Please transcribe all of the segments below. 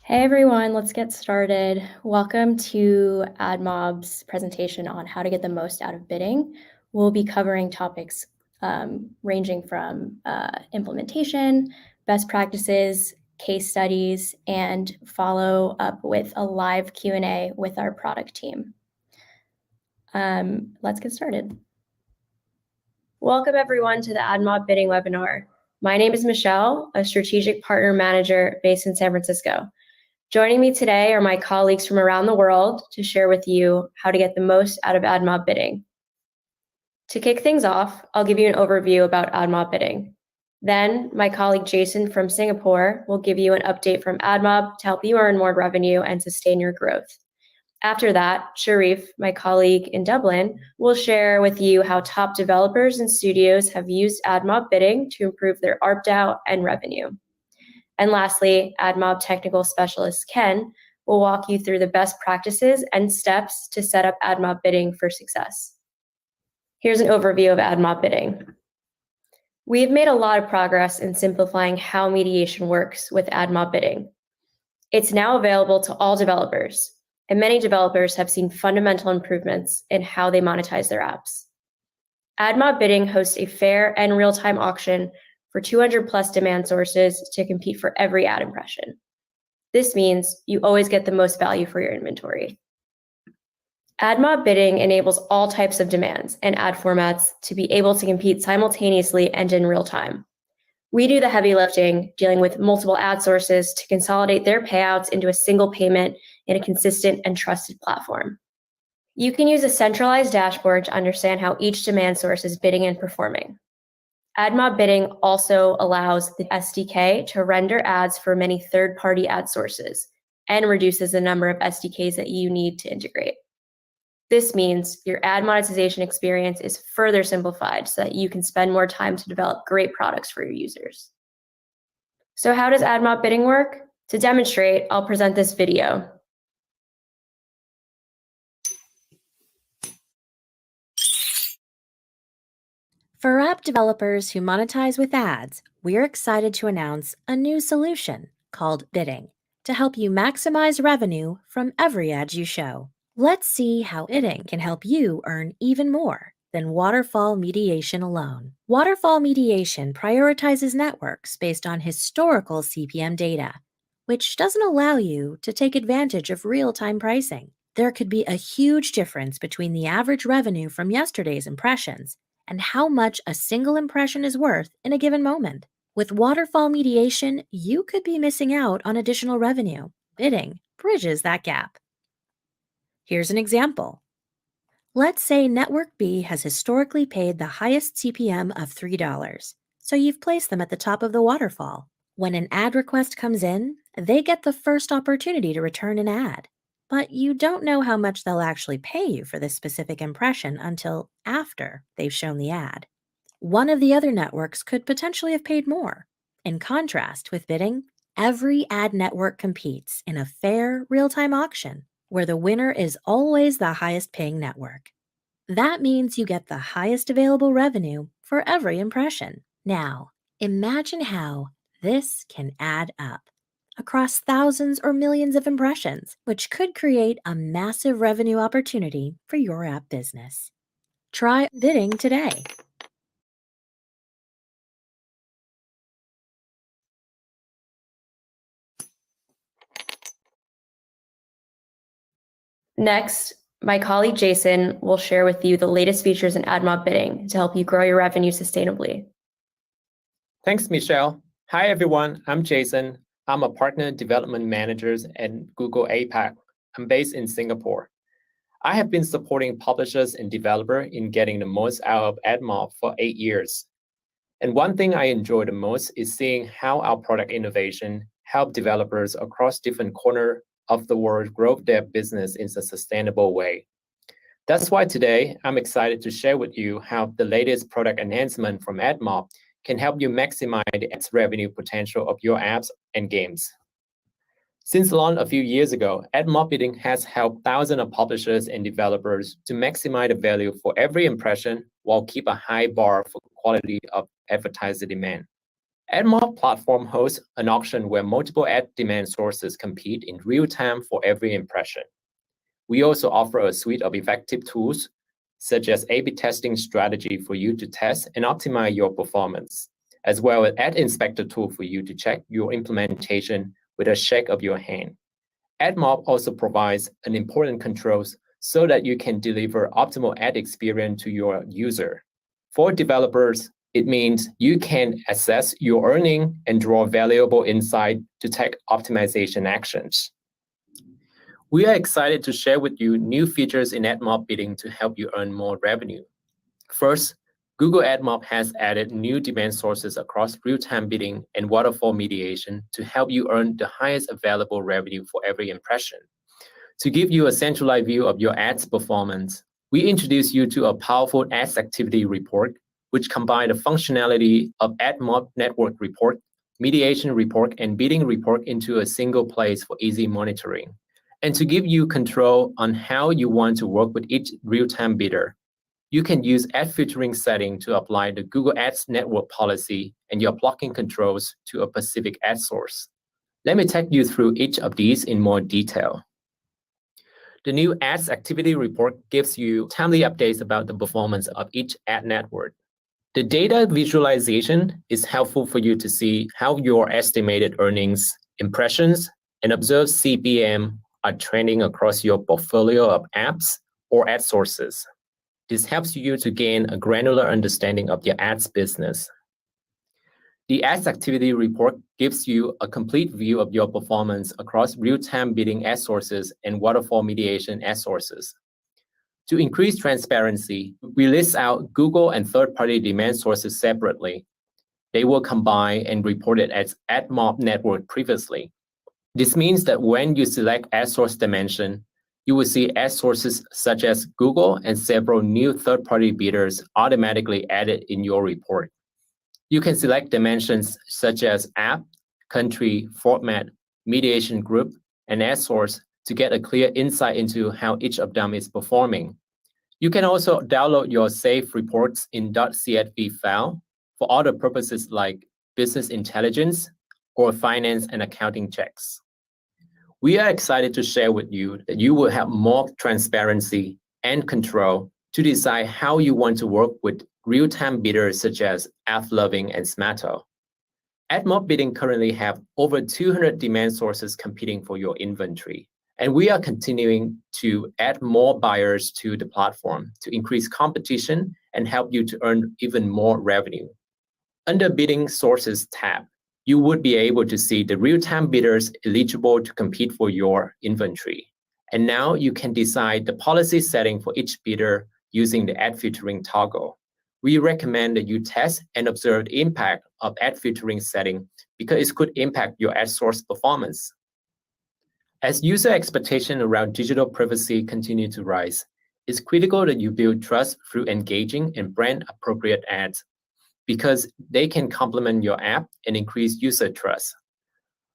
Hey everyone, let's get started. Welcome to AdMob's presentation on how to get the most out of bidding. We'll be covering topics ranging from implementation, best practices, case studies, and follow up with a live Q&A with our product team. Let's get started. Welcome everyone to the AdMob bidding webinar. My name is Michelle, a strategic partner manager based in San Francisco. Joining me today are my colleagues from around the world to share with you how to get the most out of AdMob bidding. To kick things off, I'll give you an overview about AdMob bidding. Then my colleague Jason from Singapore will give you an update from AdMob to help you earn more revenue and sustain your growth. After that, Sharif, my colleague in Dublin, will share with you how top developers and studios have used AdMob bidding to improve their ARPDAU and revenue. And lastly, AdMob technical specialist Ken will walk you through the best practices and steps to set up AdMob bidding for success. Here's an overview of AdMob bidding. We've made a lot of progress in simplifying how mediation works with AdMob bidding. It's now available to all developers, and many developers have seen fundamental improvements in how they monetize their apps. AdMob bidding hosts a fair and real-time auction for 200 plus demand sources to compete for every ad impression. This means you always get the most value for your inventory. AdMob bidding enables all types of demands and ad formats to be able to compete simultaneously and in real time. We do the heavy lifting, dealing with multiple ad sources to consolidate their payouts into a single payment in a consistent and trusted platform. You can use a centralized dashboard to understand how each demand source is bidding and performing. AdMob bidding also allows the SDK to render ads for many third-party ad sources and reduces the number of SDKs that you need to integrate. This means your ad monetization experience is further simplified so that you can spend more time to develop great products for your users. So how does AdMob bidding work? To demonstrate, I'll present this video. For app developers who monetize with ads, we're excited to announce a new solution called Bidding to help you maximize revenue from every ad you show. Let's see how Bidding can help you earn even more than waterfall mediation alone. Waterfall mediation prioritizes networks based on historical CPM data, which doesn't allow you to take advantage of real-time pricing. There could be a huge difference between the average revenue from yesterday's impressions and how much a single impression is worth in a given moment. With waterfall mediation, you could be missing out on additional revenue. Bidding bridges that gap. Here's an example. Let's say Network B has historically paid the highest CPM of $3, so you've placed them at the top of the waterfall. When an ad request comes in, they get the first opportunity to return an ad. But you don't know how much they'll actually pay you for this specific impression until after they've shown the ad. One of the other networks could potentially have paid more. In contrast, with bidding, every ad network competes in a fair, real-time auction, where the winner is always the highest paying network. That means you get the highest available revenue for every impression. Now, imagine how this can add up across thousands or millions of impressions, which could create a massive revenue opportunity for your app business. Try bidding today. Next, my colleague Jason will share with you the latest features in AdMob bidding to help you grow your revenue sustainably. Thanks, Michelle. Hi, everyone. I'm Jason. I'm a partner development manager at Google APAC. I'm based in Singapore. I have been supporting publishers and developers in getting the most out of AdMob for 8 years. And one thing I enjoy the most is seeing how our product innovation help developers across different corners of the world grow their business in a sustainable way. That's why today I'm excited to share with you how the latest product enhancement from AdMob can help you maximize the ads revenue potential of your apps and games. Since launch a few years ago, AdMob bidding has helped thousands of publishers and developers to maximize the value for every impression while keep a high bar for quality of advertiser demand. AdMob platform hosts an auction where multiple ad demand sources compete in real time for every impression. We also offer a suite of effective tools, such as A/B testing strategy for you to test and optimize your performance, as well as Ad Inspector tool for you to check your implementation with a shake of your hand. AdMob also provides an important controls so that you can deliver optimal ad experience to your user. For developers, it means you can assess your earning and draw valuable insight to take optimization actions. We are excited to share with you new features in AdMob bidding to help you earn more revenue. First, Google AdMob has added new demand sources across real-time bidding and waterfall mediation to help you earn the highest available revenue for every impression. To give you a centralized view of your ads performance, we introduce you to a powerful ads activity report, which combines the functionality of AdMob network report, mediation report, and bidding report into a single place for easy monitoring. And to give you control on how you want to work with each real-time bidder, you can use ad filtering setting to apply the Google Ads network policy and your blocking controls to a specific ad source. Let me take you through each of these in more detail. The new Ads Activity Report gives you timely updates about the performance of each ad network. The data visualization is helpful for you to see how your estimated earnings, impressions, and observed CPM are trending across your portfolio of apps or ad sources. This helps you to gain a granular understanding of your ads business. The Ads Activity Report gives you a complete view of your performance across real-time bidding ad sources and waterfall mediation ad sources. To increase transparency, we list out Google and third-party demand sources separately. They were combined and reported as AdMob network previously. This means that when you select ad source dimension, you will see ad sources such as Google and several new third-party bidders automatically added in your report. You can select dimensions such as app, country, format, mediation group, and ad source to get a clear insight into how each of them is performing. You can also download your saved reports in .csv file for other purposes like business intelligence or finance and accounting checks. We are excited to share with you that you will have more transparency and control to decide how you want to work with real-time bidders such as AppLovin and Smato. AdMob bidding currently have over 200 demand sources competing for your inventory, and we are continuing to add more buyers to the platform to increase competition and help you to earn even more revenue. Under Bidding Sources tab, you would be able to see the real-time bidders eligible to compete for your inventory. And now you can decide the policy setting for each bidder using the ad filtering toggle. We recommend that you test and observe the impact of ad filtering setting because it could impact your ad source performance. As user expectations around digital privacy continue to rise, it's critical that you build trust through engaging and brand-appropriate ads because they can complement your app and increase user trust.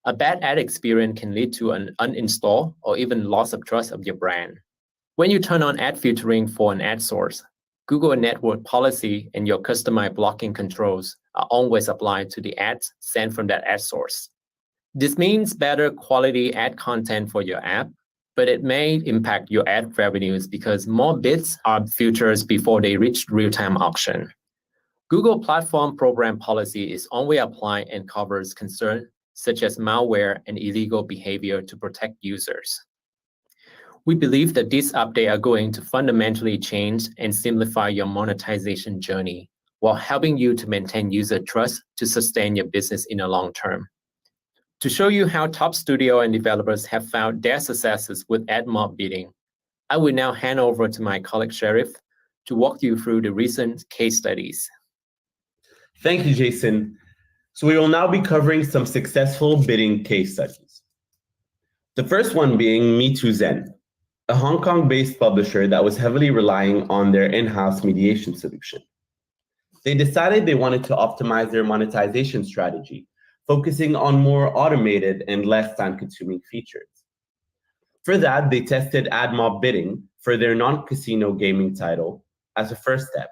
A bad ad experience can lead to an uninstall or even loss of trust of your brand. When you turn on ad filtering for an ad source, Google network policy and your customized blocking controls are always applied to the ads sent from that ad source. This means better quality ad content for your app, but it may impact your ad revenues because more bids are filtered before they reach real-time auction. Google Platform Program Policy is only applied and covers concerns such as malware and illegal behavior to protect users. We believe that these updates are going to fundamentally change and simplify your monetization journey while helping you to maintain user trust to sustain your business in the long term. To show you how top studio and developers have found their successes with AdMob bidding, I will now hand over to my colleague Sheriff to walk you through the recent case studies. Thank you, Jason. So we will now be covering some successful bidding case studies. The first one being Me2Zen, a Hong Kong-based publisher that was heavily relying on their in-house mediation solution. They decided they wanted to optimize their monetization strategy, focusing on more automated and less time-consuming features. For that, they tested AdMob bidding for their non-casino gaming title as a first step.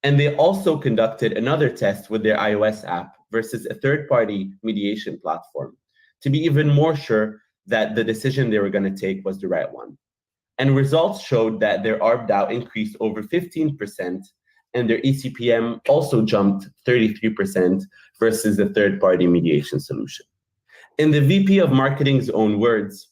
And they also conducted another test with their iOS app versus a third-party mediation platform to be even more sure that the decision they were going to take was the right one. And results showed that their ARPDAU increased over 15%, and their ECPM also jumped 33% versus the third-party mediation solution. In the VP of Marketing's own words,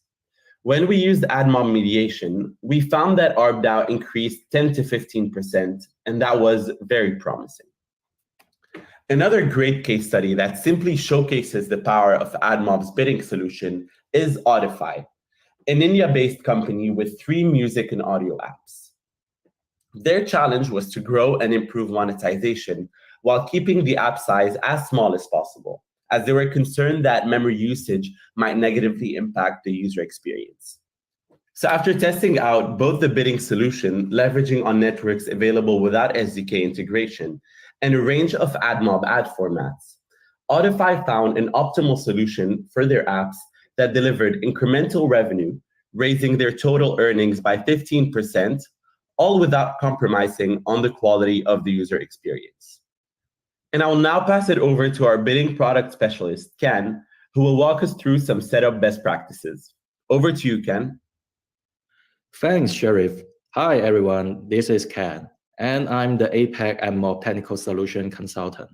when we used AdMob mediation, we found that ARPDAU increased 10 to 15%, and that was very promising. Another great case study that simply showcases the power of AdMob's bidding solution is Audify, an India-based company with 3 music and audio apps. Their challenge was to grow and improve monetization while keeping the app size as small as possible, as they were concerned that memory usage might negatively impact the user experience. So after testing out both the bidding solution, leveraging on networks available without SDK integration, and a range of AdMob ad formats, Audify found an optimal solution for their apps that delivered incremental revenue, raising their total earnings by 15%, all without compromising on the quality of the user experience. And I will now pass it over to our bidding product specialist, Ken, who will walk us through some setup best practices. Over to you, Ken. Thanks, Sheriff. Hi, everyone. This is Ken, and I'm the APAC AdMob Technical Solution Consultant.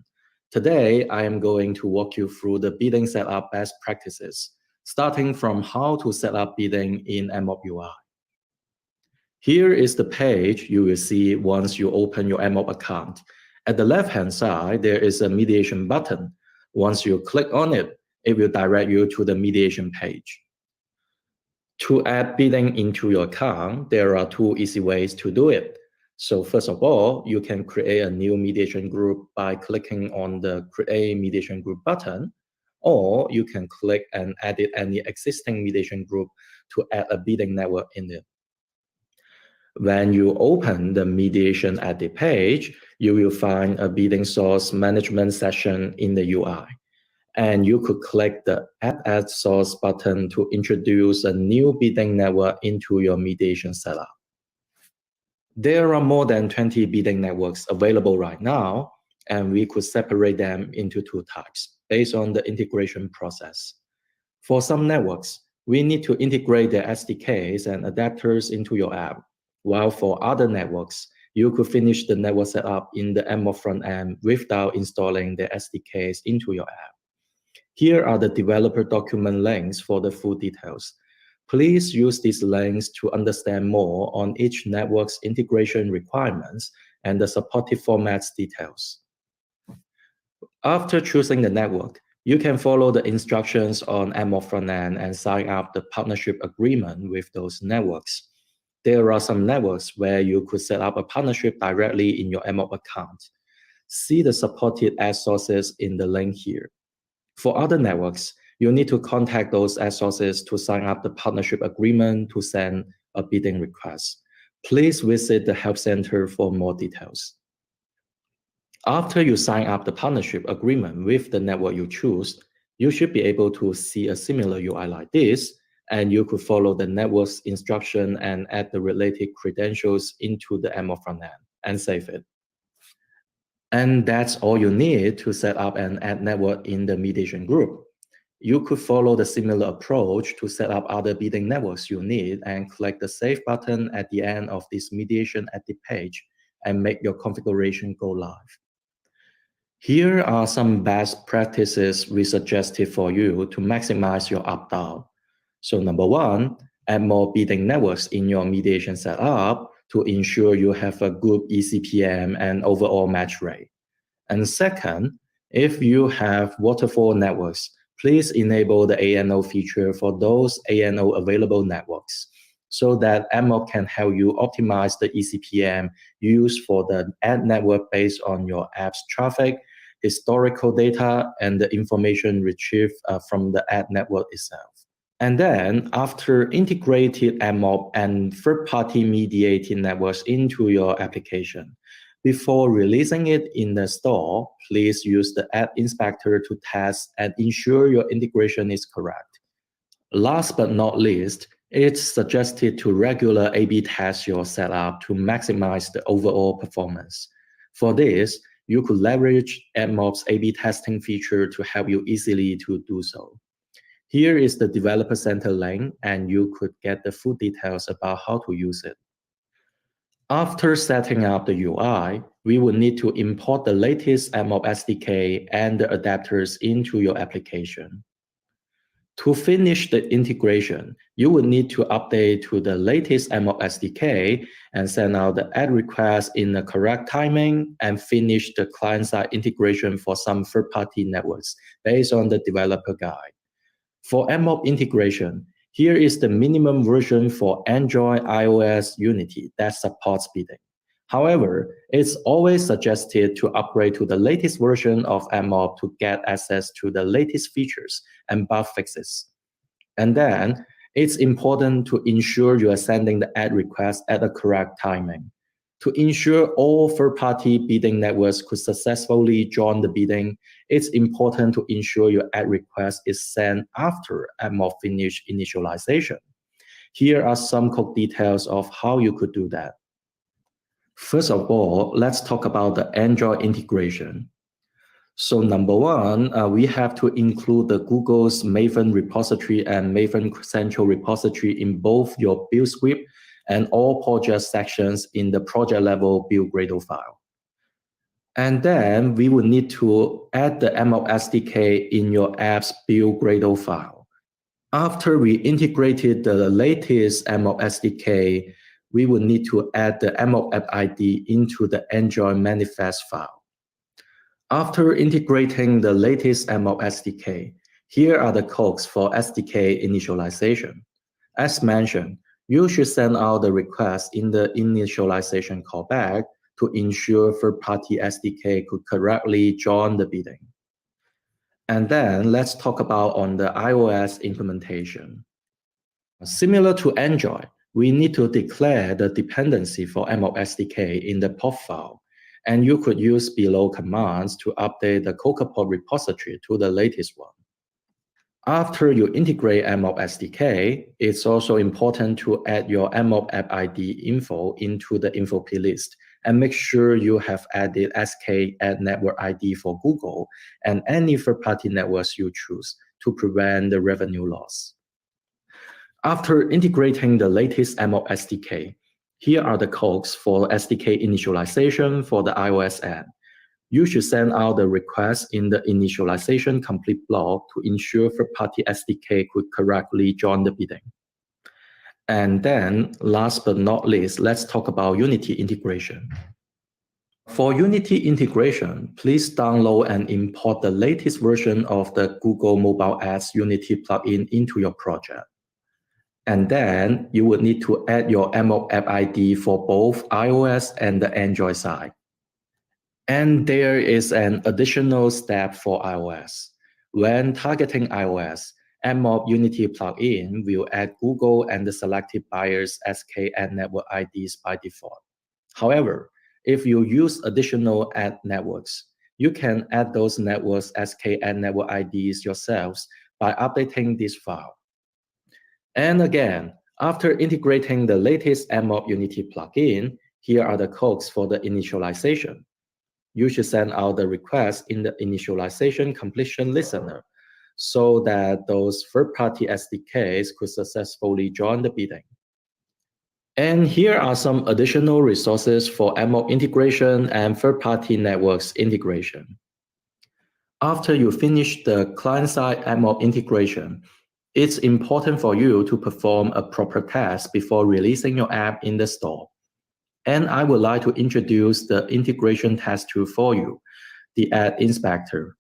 Today, I am going to walk you through the bidding setup best practices, starting from how to set up bidding in AdMob UI. Here is the page you will see once you open your AdMob account. At the left-hand side, there is a mediation button. Once you click on it, it will direct you to the mediation page. To add bidding into your account, there are 2 easy ways to do it. So first of all, you can create a new mediation group by clicking on the Create Mediation Group button, or you can click and edit any existing mediation group to add a bidding network in it. When you open the mediation edit page, you will find a bidding source management section in the UI. And you could click the Add Source button to introduce a new bidding network into your mediation setup. There are more than 20 bidding networks available right now, and we could separate them into 2 types based on the integration process. For some networks, we need to integrate their SDKs and adapters into your app, while for other networks, you could finish the network setup in the AdMob front end without installing the SDKs into your app. Here are the developer document links for the full details. Please use these links to understand more on each network's integration requirements and the supported formats details. After choosing the network, you can follow the instructions on AdMob frontend and sign up the partnership agreement with those networks. There are some networks where you could set up a partnership directly in your AdMob account. See the supported ad sources in the link here. For other networks, you need to contact those ad sources to sign up the partnership agreement to send a bidding request. Please visit the Help Center for more details. After you sign up the partnership agreement with the network you choose, you should be able to see a similar UI like this, and you could follow the network's instruction and add the related credentials into the AdMob frontend and save it. And that's all you need to set up an ad network in the mediation group. You could follow the similar approach to set up other bidding networks you need and click the Save button at the end of this mediation edit page and make your configuration go live. Here are some best practices we suggested for you to maximize your ARPDAU. So number 1, add more bidding networks in your mediation setup to ensure you have a good ECPM and overall match rate. And second, if you have waterfall networks, please enable the ANO feature for those ANO available networks so that AdMob can help you optimize the ECPM used for the ad network based on your app's traffic, historical data, and the information retrieved from the ad network itself. And then, after integrated AdMob and third-party mediated networks into your application, before releasing it in the store, please use the Ad Inspector to test and ensure your integration is correct. Last but not least, it's suggested to regular A/B test your setup to maximize the overall performance. For this, you could leverage AdMob's A/B testing feature to help you easily to do so. Here is the Developer Center link, and you could get the full details about how to use it. After setting up the UI, we will need to import the latest AdMob SDK and the adapters into your application. To finish the integration, you will need to update to the latest AdMob SDK and send out the add request in the correct timing and finish the client-side integration for some third-party networks based on the developer guide. For AdMob integration, here is the minimum version for Android, iOS, Unity that supports bidding. However, it's always suggested to upgrade to the latest version of AdMob to get access to the latest features and bug fixes. And then, it's important to ensure you are sending the add request at the correct timing. To ensure all third-party bidding networks could successfully join the bidding, it's important to ensure your add request is sent after AdMob finish initialization. Here are some code details of how you could do that. First of all, let's talk about the Android integration. So number one, we have to include the Google's Maven repository and Maven Central repository in both your build script and all project sections in the project level build Gradle file. And then we will need to add the AdMob SDK in your app's build Gradle file. After we integrated the latest AdMob SDK, we will need to add the AdMob app ID into the Android manifest file. After integrating the latest AdMob SDK, here are the codes for SDK initialization. As mentioned, you should send out the request in the initialization callback to ensure third-party SDK could correctly join the bidding. And then let's talk about on the iOS implementation. Similar to Android, we need to declare the dependency for AdMob SDK in the pod file, and you could use below commands to update the CocoaPod repository to the latest one. After you integrate AdMob SDK, it's also important to add your AdMob app ID info into the info plist and make sure you have added SK add network ID for Google and any third-party networks you choose to prevent the revenue loss. After integrating the latest AdMob SDK, here are the codes for SDK initialization for the iOS app. You should send out the request in the initialization complete block to ensure third-party SDK could correctly join the bidding. And then, last but not least, let's talk about Unity integration. For Unity integration, please download and import the latest version of the Google Mobile Ads Unity plugin into your project. And then you will need to add your AdMob app ID for both iOS and the Android side. And there is an additional step for iOS. When targeting iOS, AdMob Unity plugin will add Google and the selected buyers' SK ad network IDs by default. However, if you use additional ad networks, you can add those networks' SK ad network IDs yourselves by updating this file. And again, after integrating the latest AdMob Unity plugin, here are the codes for the initialization. You should send out the request in the initialization completion listener so that those third-party SDKs could successfully join the bidding. And here are some additional resources for AdMob integration and third-party networks integration. After you finish the client-side AdMob integration, it's important for you to perform a proper test before releasing your app in the store. And I would like to introduce the integration test tool for you, the Ad Inspector.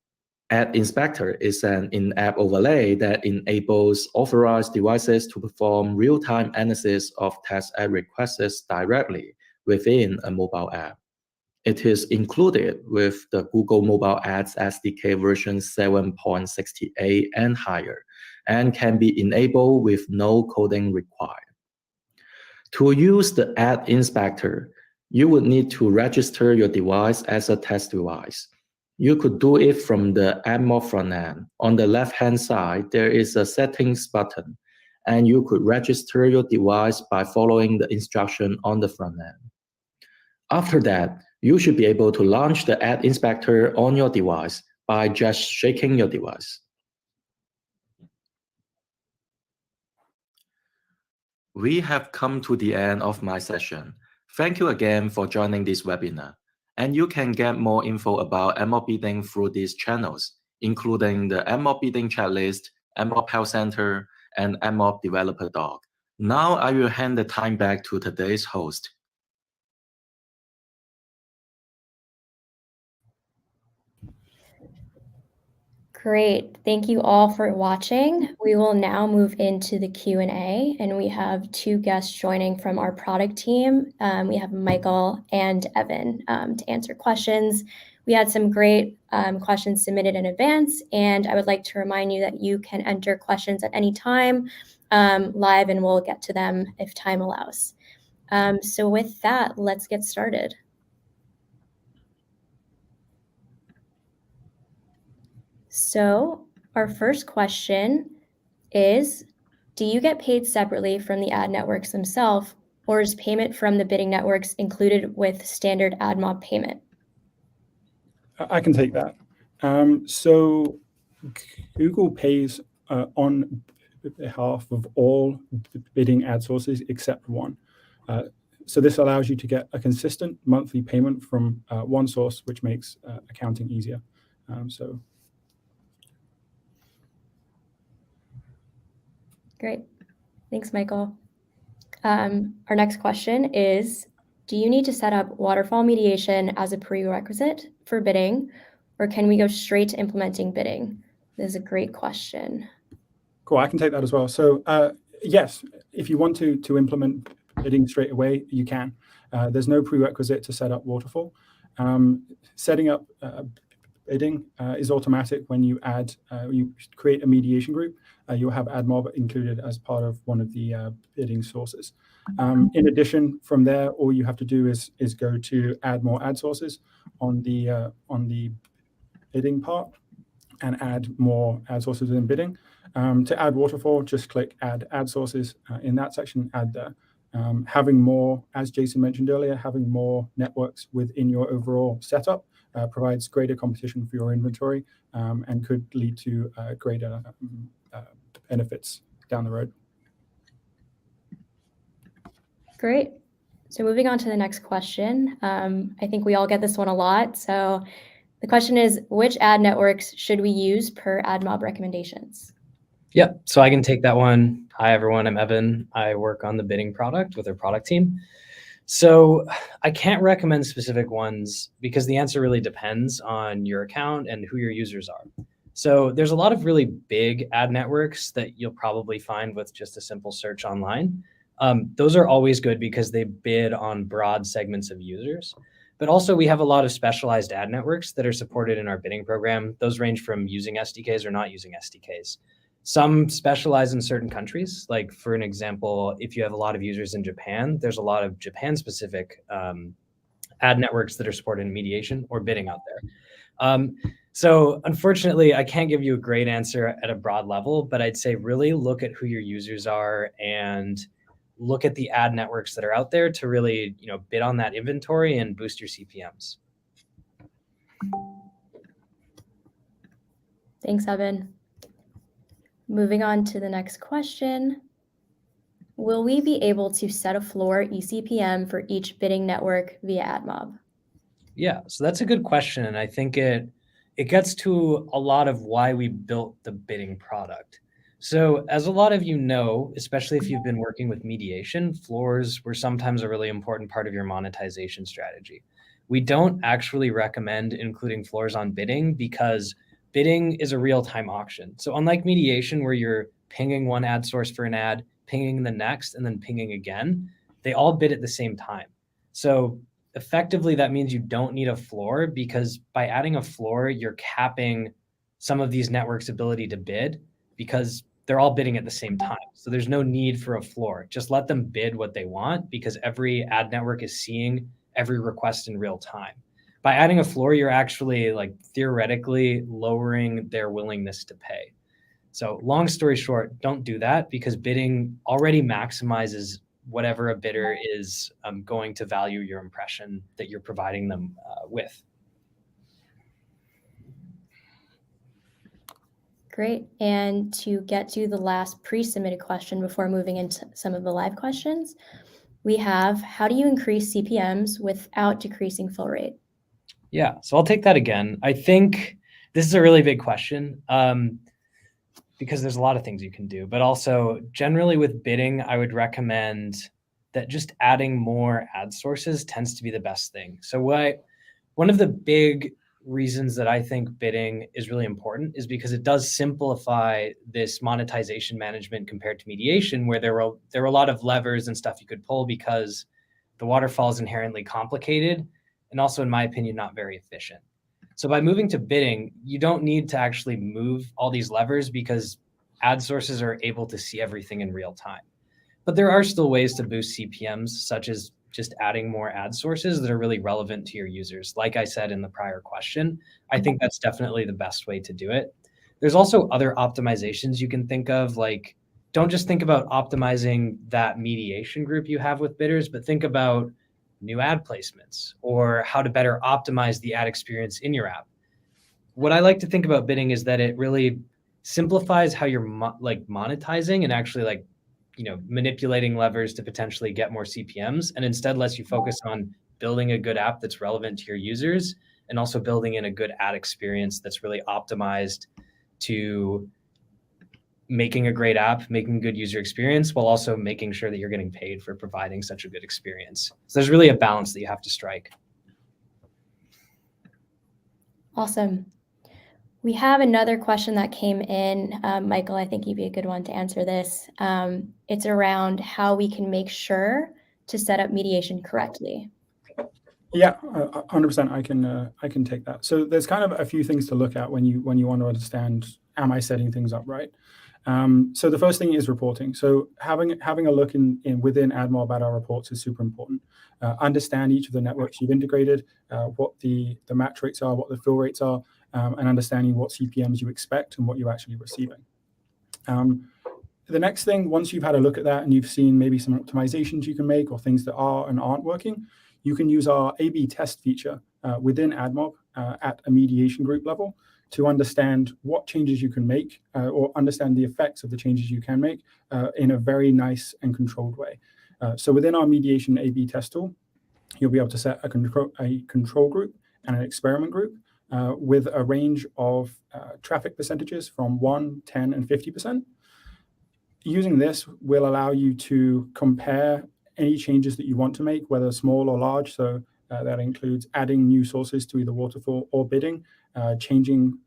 Ad Inspector is an in-app overlay that enables authorized devices to perform real-time analysis of test ad requests directly within a mobile app. It is included with the Google Mobile Ads SDK version 7.68 and higher, and can be enabled with no coding required. To use the Ad Inspector, you would need to register your device as a test device. You could do it from the AdMob front end. On the left-hand side, there is a settings button, and you could register your device by following the instruction on the front end. After that, you should be able to launch the Ad Inspector on your device by just shaking your device. We have come to the end of my session. Thank you again for joining this webinar. And you can get more info about AdMob bidding through these channels, including the AdMob bidding chat list, AdMob Health Center, and AdMob Developer Doc. Now I will hand the time back to today's host. Great. Thank you all for watching. We will now move into the Q&A, and we have two guests joining from our product team. We have Michael and Evan to answer questions. We had some great questions submitted in advance, and I would like to remind you that you can enter questions at any time live, and we'll get to them if time allows. So with that, let's get started. So our first question is, do you get paid separately from the ad networks themselves, or is payment from the bidding networks included with standard AdMob payment? I can take that. So Google pays on behalf of all bidding ad sources except one. So this allows you to get a consistent monthly payment from one source, which makes accounting easier. Great. Thanks, Michael. Our next question is, do you need to set up waterfall mediation as a prerequisite for bidding, or can we go straight to implementing bidding? This is a great question. Cool, I can take that as well. So yes, if you want to implement bidding straight away, you can. There's no prerequisite to set up waterfall. Setting up bidding is automatic when you you create a mediation group. You'll have AdMob included as part of one of the bidding sources. In addition, from there, all you have to do is go to add more ad sources on the bidding part and add more ad sources in bidding. To add waterfall, just click add ad sources. In that section, add there. Having more, as Jason mentioned earlier, having more networks within your overall setup provides greater competition for your inventory and could lead to greater benefits down the road. Great. So moving on to the next question. I think we all get this one a lot. So the question is, which ad networks should we use per AdMob recommendations? Yeah, so I can take that one. Hi, everyone. I'm Evan. I work on the bidding product with our product team. So I can't recommend specific ones because the answer really depends on your account and who your users are. So there's a lot of really big ad networks that you'll probably find with just a simple search online. Those are always good because they bid on broad segments of users. But also we have a lot of specialized ad networks that are supported in our bidding program. Those range from using SDKs or not using SDKs. Some specialize in certain countries. Like for an example, if you have a lot of users in Japan, there's a lot of Japan-specific ad networks that are supported in mediation or bidding out there. So unfortunately, I can't give you a great answer at a broad level, but I'd say really look at who your users are and look at the ad networks that are out there to really, bid on that inventory and boost your CPMs. Thanks, Evan. Moving on to the next question. Will we be able to set a floor eCPM for each bidding network via AdMob? Yeah, so that's a good question. And I think it gets to a lot of why we built the bidding product. So as a lot of you know, especially if you've been working with mediation, floors were sometimes a really important part of your monetization strategy. We don't actually recommend including floors on bidding because bidding is a real-time auction. So unlike mediation where you're pinging one ad source for an ad, pinging the next, and then pinging again, they all bid at the same time. So effectively, that means you don't need a floor because by adding a floor, you're capping some of these networks' ability to bid because they're all bidding at the same time. So there's no need for a floor. Just let them bid what they want because every ad network is seeing every request in real time. By adding a floor, you're actually theoretically lowering their willingness to pay. So long story short, don't do that because bidding already maximizes whatever a bidder is going to value your impression that you're providing them with. Great. And to get to the last pre-submitted question before moving into some of the live questions, we have, how do you increase CPMs without decreasing fill rate? Yeah, so I'll take that again. I think this is a really big question because there's a lot of things you can do, but also generally with bidding, I would recommend that just adding more ad sources tends to be the best thing. So one of the big reasons that I think bidding is really important is because it does simplify this monetization management compared to mediation, where there were a lot of levers and stuff you could pull because the waterfall is inherently complicated and also, in my opinion, not very efficient. So by moving to bidding, you don't need to actually move all these levers because ad sources are able to see everything in real time. But there are still ways to boost CPMs, such as just adding more ad sources that are really relevant to your users. Like I said in the prior question, I think that's definitely the best way to do it. There's also other optimizations you can think of, like don't just think about optimizing that mediation group you have with bidders, but think about new ad placements or how to better optimize the ad experience in your app. What I like to think about bidding is that it really simplifies how you're monetizing and actually manipulating levers to potentially get more CPMs, and instead lets you focus on building a good app that's relevant to your users and also building in a good ad experience that's really optimized to making a great app, making a good user experience, while also making sure that you're getting paid for providing such a good experience. So there's really a balance that you have to strike. Awesome. We have another question that came in. Michael, I think you'd be a good one to answer this. It's around how we can make sure to set up mediation correctly. Yeah, 100%. I can take that. So there's kind of a few things to look at when you want to understand, am I setting things up right? So the first thing is reporting. So having a look within AdMob at our reports is super important. Understand each of the networks you've integrated, what the match rates are, what the fill rates are, and understanding what CPMs you expect and what you're actually receiving. The next thing, once you've had a look at that and you've seen maybe some optimizations you can make or things that are and aren't working, you can use our A/B test feature within AdMob at a mediation group level to understand what changes you can make or understand the effects of the changes you can make in a very nice and controlled way. So within our mediation A/B test tool, you'll be able to set a control group and an experiment group with a range of traffic percentages from 1, 10, and 50%. Using this will allow you to compare any changes that you want to make, whether small or large. So that includes adding new sources to either waterfall or bidding, changing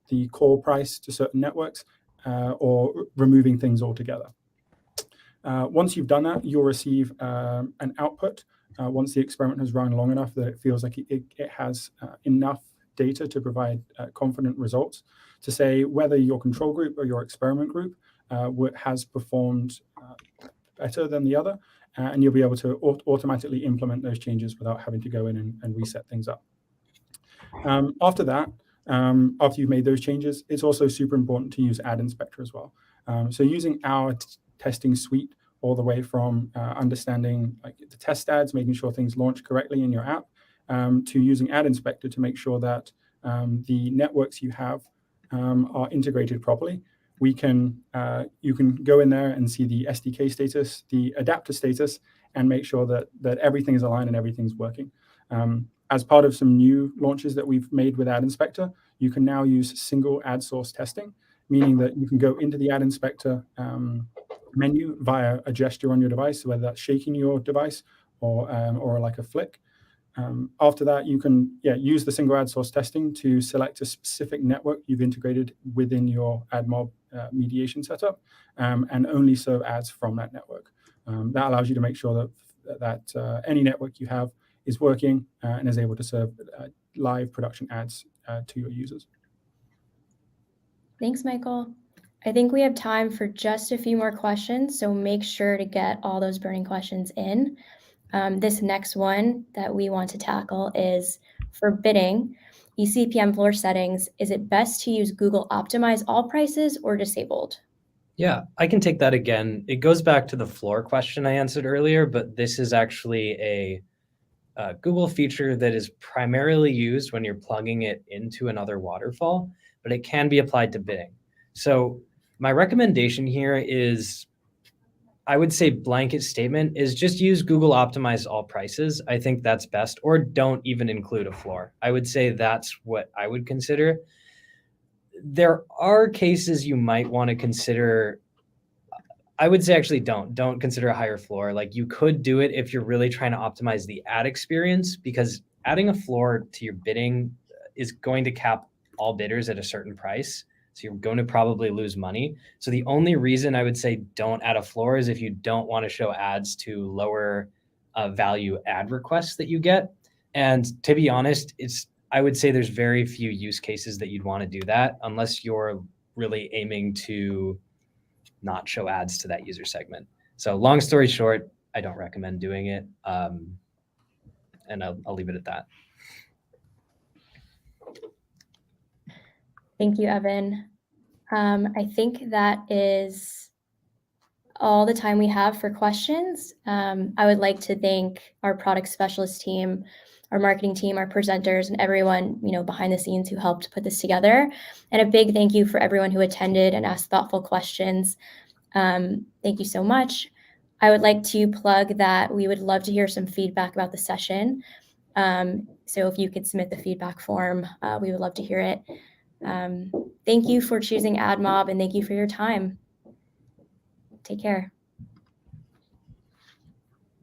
the core price to certain networks, or removing things altogether. Once you've done that, you'll receive an output once the experiment has run long enough that it feels like it has enough data to provide confident results to say whether your control group or your experiment group has performed better than the other, and you'll be able to automatically implement those changes without having to go in and reset things up. After that, after you've made those changes, it's also super important to use Ad Inspector as well. So using our testing suite all the way from understanding like the test ads, making sure things launch correctly in your app, to using Ad Inspector to make sure that the networks you have are integrated properly. You can go in there and see the SDK status, the adapter status, and make sure that everything is aligned and everything's working. As part of some new launches that we've made with Ad Inspector, you can now use single ad source testing, meaning that you can go into the Ad Inspector menu via a gesture on your device, whether that's shaking your device or like a flick. After that, you can use the single ad source testing to select a specific network you've integrated within your AdMob mediation setup, and only serve ads from that network. That allows you to make sure that any network you have is working and is able to serve live production ads to your users. Thanks, Michael. I think we have time for just a few more questions, so make sure to get all those burning questions in. This next one that we want to tackle is for bidding, eCPM floor settings. Is it best to use Google Optimize all prices or disabled? Yeah, I can take that again. It goes back to the floor question I answered earlier, but this is actually a Google feature that is primarily used when you're plugging it into another waterfall, but it can be applied to bidding. So my recommendation here is, I would say blanket statement is just use Google Optimize all prices. I think that's best, or don't even include a floor. I would say that's what I would consider. There are cases you might want to consider. I would say actually don't consider a higher floor. Like, you could do it if you're really trying to optimize the ad experience, because adding a floor to your bidding is going to cap all bidders at a certain price. So you're going to probably lose money. So the only reason I would say don't add a floor is if you don't want to show ads to lower value ad requests that you get. And to be honest, I would say there's very few use cases that you'd want to do that unless you're really aiming to not show ads to that user segment. So long story short, I don't recommend doing it. And I'll leave it at that. Thank you, Evan. I think that is all the time we have for questions. I would like to thank our product specialist team, our marketing team, our presenters, and everyone, behind the scenes who helped put this together. And a big thank you for everyone who attended and asked thoughtful questions. Thank you so much. I would like to plug that we would love to hear some feedback about the session. So if you could submit the feedback form, we would love to hear it. Thank you for choosing AdMob, and thank you for your time. Take care.